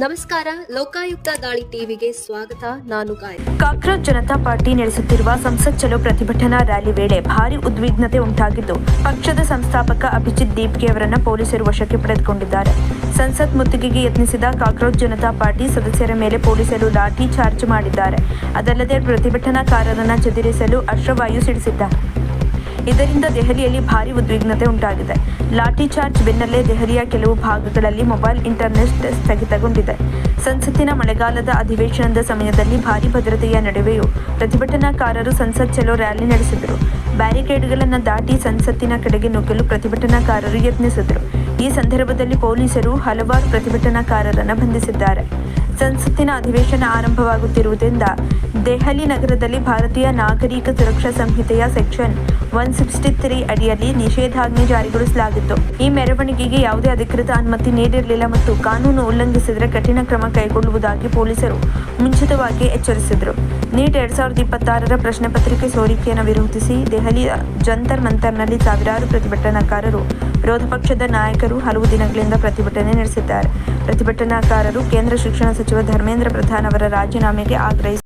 ನಮಸ್ಕಾರ, ಲೋಕಾಯುಕ್ತ ದಾಳಿ ಟಿವಿಗೆ ಸ್ವಾಗತ. ನಾನು ಗಾಯತ್ರಿ. ಕಾಕ್ರೋಚ್ ಜನತಾ ಪಾರ್ಟಿ ನಡೆಸುತ್ತಿರುವ ಸಂಸತ್ ಚಲೋ ಪ್ರತಿಭಟನಾ ರ್ಯಾಲಿ ವೇಳೆ ಭಾರೀ ಉದ್ವಿಗ್ನತೆ ಉಂಟಾಗಿದ್ದು, ಪಕ್ಷದ ಸಂಸ್ಥಾಪಕ ಅಭಿಜಿತ್ ದೀಪ್ಗೆ ಅವರನ್ನು ಪೊಲೀಸರು ವಶಕ್ಕೆ ಪಡೆದುಕೊಂಡಿದ್ದಾರೆ. ಸಂಸತ್ ಮುತ್ತಿಗೆಗೆ ಯತ್ನಿಸಿದ ಕಾಕ್ರೋಚ್ ಜನತಾ ಪಾರ್ಟಿ ಸದಸ್ಯರ ಮೇಲೆ ಪೊಲೀಸರು ಲಾಠಿ ಚಾರ್ಜ್ ಮಾಡಿದ್ದಾರೆ. ಅದಲ್ಲದೆ ಪ್ರತಿಭಟನಾಕಾರರನ್ನು ಚದುರಿಸಲು ಅಶ್ರವಾಯು ಸಿಡಿಸಿದ್ದಾರೆ. ಇದರಿಂದ ದೆಹಲಿಯಲ್ಲಿ ಭಾರೀ ಉದ್ವಿಗ್ನತೆ ಉಂಟಾಗಿದೆ. ಲಾಠಿ ಚಾರ್ಜ್ ಬೆನ್ನಲ್ಲೇ ದೆಹಲಿಯ ಕೆಲವು ಭಾಗಗಳಲ್ಲಿ ಮೊಬೈಲ್ ಇಂಟರ್ನೆಟ್ ಸ್ಥಗಿತಗೊಂಡಿದೆ. ಸಂಸತ್ತಿನ ಮಳೆಗಾಲದ ಅಧಿವೇಶನದ ಸಮಯದಲ್ಲಿ ಭಾರೀ ಭದ್ರತೆಯ ನಡುವೆಯೂ ಪ್ರತಿಭಟನಾಕಾರರು ಸಂಸತ್ ಚಲೋ ರ್ಯಾಲಿ ನಡೆಸಿದರು. ಬ್ಯಾರಿಕೇಡ್ಗಳನ್ನು ದಾಟಿ ಸಂಸತ್ತಿನ ಕಡೆಗೆ ನುಗ್ಗಲು ಪ್ರತಿಭಟನಾಕಾರರು ಯತ್ನಿಸಿದರು. ಈ ಸಂದರ್ಭದಲ್ಲಿ ಪೊಲೀಸರು ಹಲವಾರು ಪ್ರತಿಭಟನಾಕಾರರನ್ನು ಬಂಧಿಸಿದ್ದಾರೆ. ಸಂಸತ್ತಿನ ಅಧಿವೇಶನ ಆರಂಭವಾಗುತ್ತಿರುವುದರಿಂದ ದೆಹಲಿ ನಗರದಲ್ಲಿ ಭಾರತೀಯ ನಾಗರಿಕ ಸುರಕ್ಷಾ ಸಂಹಿತೆಯ ಸೆಕ್ಷನ್ 163 ಅಡಿಯಲ್ಲಿ ನಿಷೇಧಾಜ್ಞೆ ಜಾರಿಗೊಳಿಸಲಾಗಿತ್ತು. ಈ ಮೆರವಣಿಗೆಗೆ ಯಾವುದೇ ಅಧಿಕೃತ ಅನುಮತಿ ನೀಡಿರಲಿಲ್ಲ ಮತ್ತು ಕಾನೂನು ಉಲ್ಲಂಘಿಸಿದರೆ ಕಠಿಣ ಕ್ರಮ ಕೈಗೊಳ್ಳುವುದಾಗಿ ಪೊಲೀಸರು ಮುಂಚಿತವಾಗಿ ಎಚ್ಚರಿಸಿದರು. ನೀಟ್ 2026ರ ಪ್ರಶ್ನೆ ಪತ್ರಿಕೆ ಸೋರಿಕೆಯನ್ನು ವಿರೋಧಿಸಿ ದೆಹಲಿಯ ಜಂತರ್ ಮಂತರ್ನಲ್ಲಿ ಸಾವಿರಾರು ಪ್ರತಿಭಟನಾಕಾರರು, ವಿರೋಧ ಪಕ್ಷದ ನಾಯಕರು ಹಲವು ದಿನಗಳಿಂದ ಪ್ರತಿಭಟನೆ ನಡೆಸಿದ್ದಾರೆ. ಪ್ರತಿಭಟನಾಕಾರರು ಕೇಂದ್ರ ಶಿಕ್ಷಣ ಸಚಿವ ಧರ್ಮೇಂದ್ರ ಪ್ರಧಾನ್ ಅವರ ರಾಜೀನಾಮೆಗೆ ಆಗ್ರಹಿಸಿದ್ದಾರೆ.